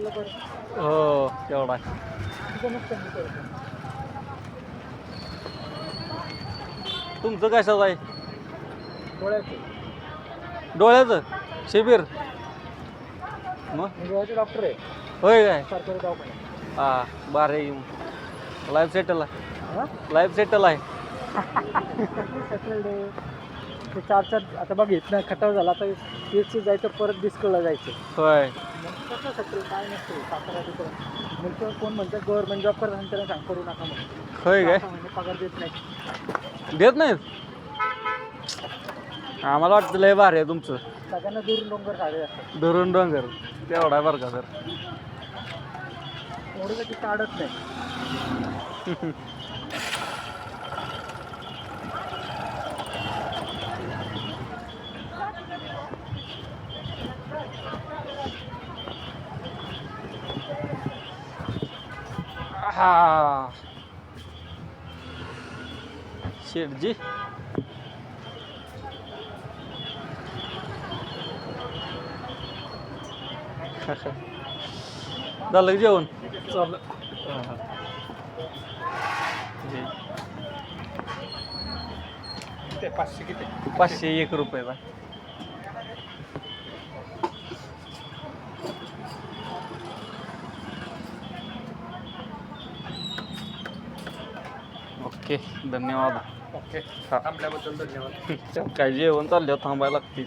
हो तेवढा आहे. तुमचं कशाचं आहे डोळ्याचं शिबिर मग डॉक्टर आहे होय काय सरकारी दवाखान्यात. हा बारे लाईफ सेटल आहे लाईफ सेटल आहे सेटल्ड आहे ते 4 आता बघ इथनं खटाव झाला आता पीएचसी जायचं परत डिस्कला जायचं. होय मग कसं सेटल काय नसतं सातारा तिकडं म्हणजे कोण म्हणतात गव्हर्नमेंट जॉब करत त्यांना सांग करू नका म्हणून होय काय 6 महिने पगार देत नाही. देत नाहीत आम्हाला वाटतं लय भारी आहे तुमचं सगळ्यांना दुरून डोंगर काढले असतात धरून डोंगर तेवढा आहे बरं का सर एवढं काही काढत नाही. हा शेठजी झालं का जेवण चाललं ते 500 किती 501 रुपयाचा ओके धन्यवाद ओके हा. थांबल्याबद्दल धन्यवाद. काय जेवण चालल्यावर थांबायला लागते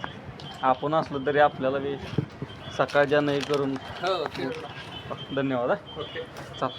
आपण असलं तरी आपल्याला बी सकाळच्या नाही करून हो धन्यवाद हा ओके चाल